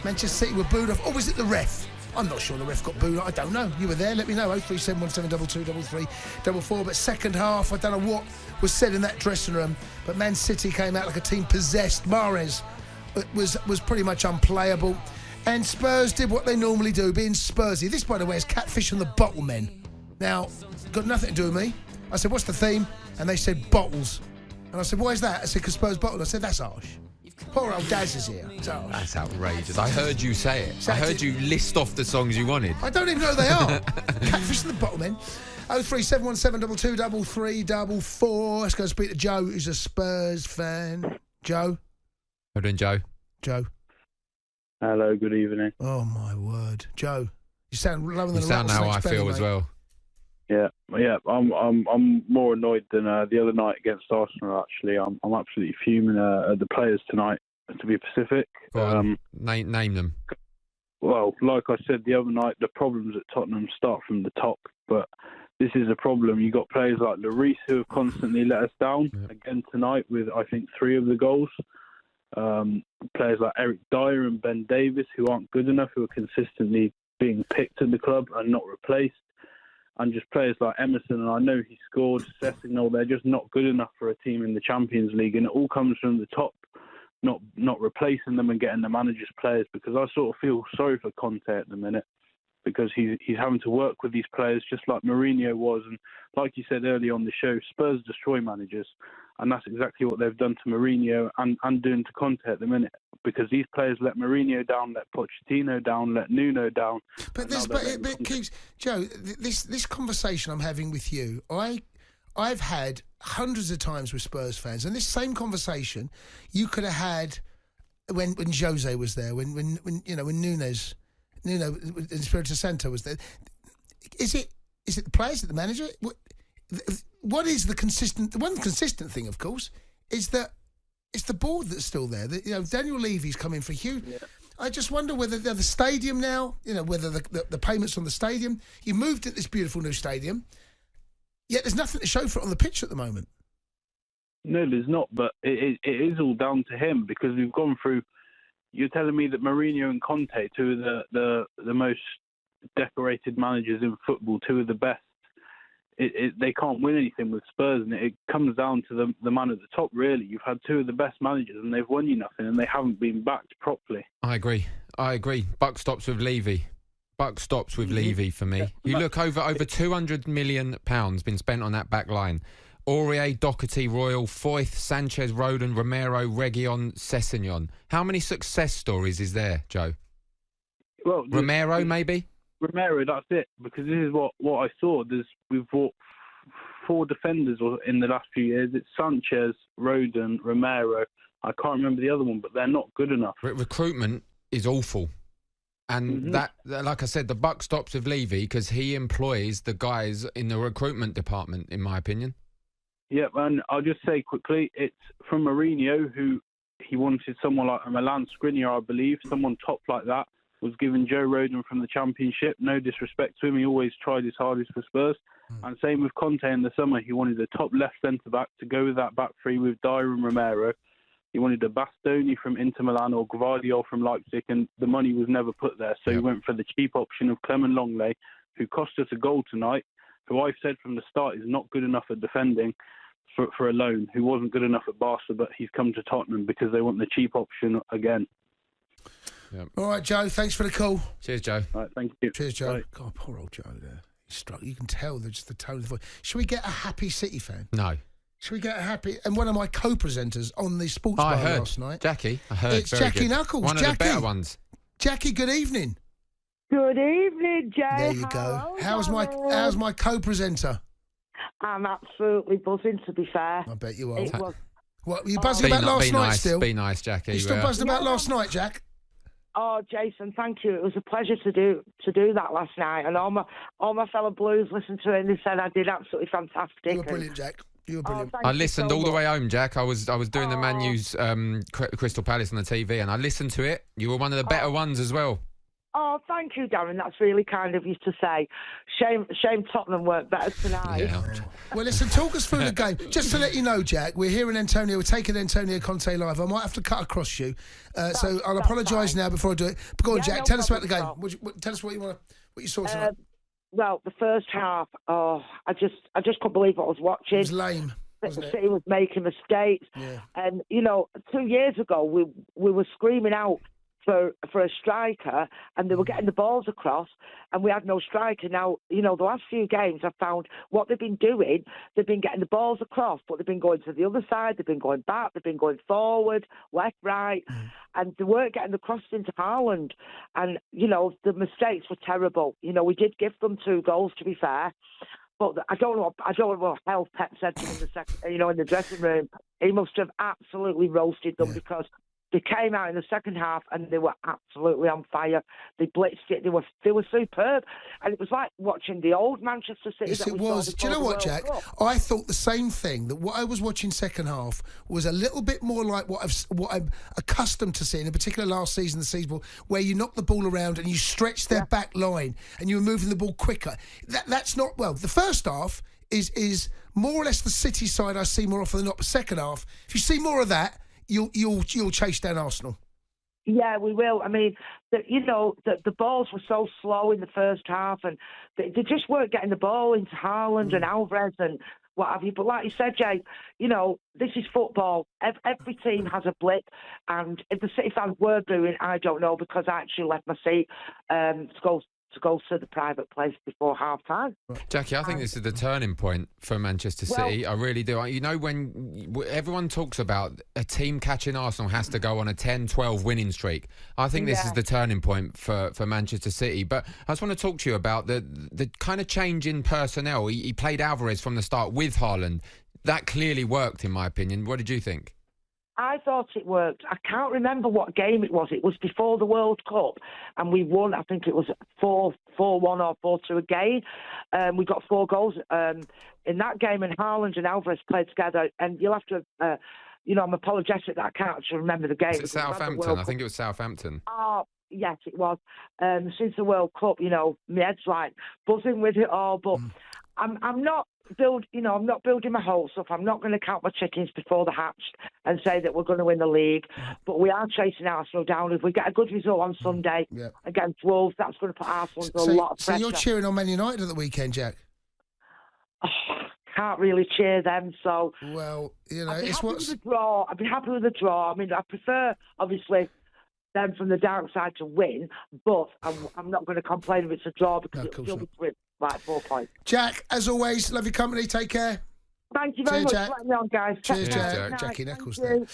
Manchester City were booed off. Or was it the ref? I'm not sure the ref got booed. I don't know. You were there. Let me know. 03717223344. But second half, I don't know what was said in that dressing room. But Man City came out like a team possessed. Mahrez was pretty much unplayable. And Spurs did what they normally do, being Spursy. This, by the way, is catfish on the bottle, men. Now, got nothing to do with me. I said, what's the theme? And they said, bottles. And I said, why is that? I said, because Spurs bottled. I said, that's harsh. Poor old Daz is here. That's outrageous. I heard you say it. I heard you list off the songs you wanted. I don't even know who they are. Catfish in the bottle, men. 03717223344. Let's go speak to Joe, who's a Spurs fan. Joe? How doing, Joe? Joe? Hello, good evening. Oh, my word. Joe, you sound lower than you sound how I feel as well. Yeah. I'm more annoyed than the other night against Arsenal. Actually, I'm absolutely fuming at the players tonight. To be specific, name them. Well, like I said the other night, the problems at Tottenham start from the top. But this is a problem. You got players like Lloris who have constantly let us down. Again tonight with I think 3 of the goals. Players like Erik Dyer and Ben Davis who aren't good enough, who are consistently being picked at the club and not replaced. And just players like Emerson, and I know he scored, Sessegnon, they're just not good enough for a team in the Champions League. And it all comes from the top, not replacing them and getting the manager's players, because I sort of feel sorry for Conte at the minute, because he's having to work with these players just like Mourinho was. And like you said earlier on the show, Spurs destroy managers. And that's exactly what they've done to Mourinho and doing to Conte at the minute, because these players let Mourinho down, let Pochettino down, let Nuno down. But it keeps, Joe, this conversation I'm having with you, I've had hundreds of times with Spurs fans, and this same conversation you could have had when Jose was there, when Nuno Espirito Santo was there. Is it the players, is it the manager? What is the consistent? The one consistent thing, of course, is that it's the board that's still there. Daniel Levy's coming for Hugh. Yeah. I just wonder whether the stadium now, whether the payments on the stadium. You moved at this beautiful new stadium, yet there's nothing to show for it on the pitch at the moment. No, there's not. But it is all down to him, because we've gone through. You're telling me that Mourinho and Conte, 2 of the most decorated managers in football, 2 of the best. They can't win anything with Spurs, and it comes down to the man at the top, really. You've had 2 of the best managers, and they've won you nothing, and they haven't been backed properly. I agree. Buck stops with Levy. Buck stops with Levy for me. You look over £200 million been spent on that back line. Aurier, Doherty, Royal, Foyth, Sanchez, Rodon, Romero, Reguilon, Sessegnon. How many success stories is there, Joe? Well, Romero, maybe? Romero, that's it. Because this is what I saw. We've bought 4 defenders in the last few years. It's Sanchez, Rodon, Romero. I can't remember the other one, but they're not good enough. Recruitment is awful. And that, like I said, the buck stops with Levy, because he employs the guys in the recruitment department, in my opinion. Yeah, and I'll just say quickly, it's from Mourinho, who he wanted someone like a Milan Skriniar, I believe, someone top like that, was given Joe Rodon from the Championship. No disrespect to him, he always tried his hardest for Spurs. And same with Conte in the summer. He wanted a top left centre-back to go with that back 3 with Dyer and Romero. He wanted a Bastoni from Inter Milan or Gvardiol from Leipzig, and the money was never put there. So he went for the cheap option of Clement Longley, who cost us a goal tonight, who I've said from the start is not good enough at defending for a loan, who wasn't good enough at Barca, but he's come to Tottenham because they want the cheap option again. Yep. All right, Joe, thanks for the call. Cheers, Joe. All right, thank you. Cheers, Joe. Bye. God, poor old Joe there. He's struck. You can tell just the tone of the voice. Should we get a happy City fan? No. Should we get a happy... And one of my co-presenters on the Sports Bar last night. Jackie. I heard. It's Jackie good. Knuckles. One of the better ones. Jackie, good evening. Good evening, Joe. There you go. How's my co-presenter? I'm absolutely buzzing, to be fair. I bet you are. What, were you buzzing about last night still? Be nice, Jackie. You still buzzing about last night, Jack? Oh, Jason, thank you. It was a pleasure to do that last night. And all my fellow Blues listened to it and they said I did absolutely fantastic. You were brilliant, Jack. You were brilliant. I listened all the way home, Jack. I was doing the Man U's Crystal Palace on the TV, and I listened to it. You were one of the better ones as well. Oh, thank you, Darren. That's really kind of you to say. Shame Tottenham weren't better tonight. Yeah. Well, listen, talk us through the game. Just to let you know, Jack, we're here in Antonio. We're taking Antonio Conte live. I might have to cut across you, so I'll apologise now before I do it. But go on, Jack. No tell us about the game. problem. Tell us what you saw tonight. Well, the first half, I just couldn't believe what I was watching. It was lame, wasn't it? City was making mistakes, and 2 years ago we were screaming out for a striker, and they were getting the balls across, and we had no striker. Now, the last few games I've found what they've been doing, they've been getting the balls across, but they've been going to the other side, they've been going back, they've been going forward, left, right, and they weren't getting the cross into Haaland. And, the mistakes were terrible. We did give them 2 goals, to be fair. But I don't know what hell Pep said to them in the second, in the dressing room. He must have absolutely roasted them because they came out in the second half and they were absolutely on fire. They blitzed it. They were superb, and it was like watching the old Manchester City. Yes, it was. Do you know what, Jack? I thought the same thing. That what I was watching second half was a little bit more like what I'm accustomed to seeing, in particular last season, the season before, where you knock the ball around and you stretch their back line and you were moving the ball quicker. That's not well. The first half is more or less the City side I see more often than not. The second half, if you see more of that, you'll chase down Arsenal. Yeah, we will. I mean, the balls were so slow in the first half, and they just weren't getting the ball into Haaland and Alvarez and what have you. But like you said, Jay, this is football. Every team has a blip, and if the City fans were booing, I don't know, because I actually left my seat to go to the private place before half time. Jackie, I think this is the turning point for Manchester City. I really do. When everyone talks about a team catching Arsenal has to go on a 10-12 winning streak, I think this is the turning point for Manchester City. But I just want to talk to you about the kind of change in personnel. He played Alvarez from the start with Haaland. That clearly worked, in my opinion. What did you think? I thought it worked. I can't remember what game it was. It was before the World Cup, and we won. I think it was 4-1 or 4-2 again. We got 4 goals in that game, and Haaland and Alvarez played together. And you'll have to, I'm apologetic that I can't actually remember the game. Was it Southampton? I think it was Southampton. Oh, yes, it was. Since the World Cup, my head's like buzzing with it all, but I'm not I'm not building my hopes up. I'm not going to count my chickens before they're hatched and say that we're going to win the league. But we are chasing Arsenal down. If we get a good result on Sunday against Wolves, that's going to put Arsenal under a lot of pressure. So you're cheering on Man United at the weekend, Jack? Oh, can't really cheer them. So well, it's what's the draw. I'd be happy with the draw. I mean, I prefer obviously them from the dark side to win, but I'm not going to complain if it's a draw because it'll still be like 4 points. Jack, as always, love your company. Take care. Thank you very much for letting me on, guys. Cheers, Jack. Jackie Nichols there.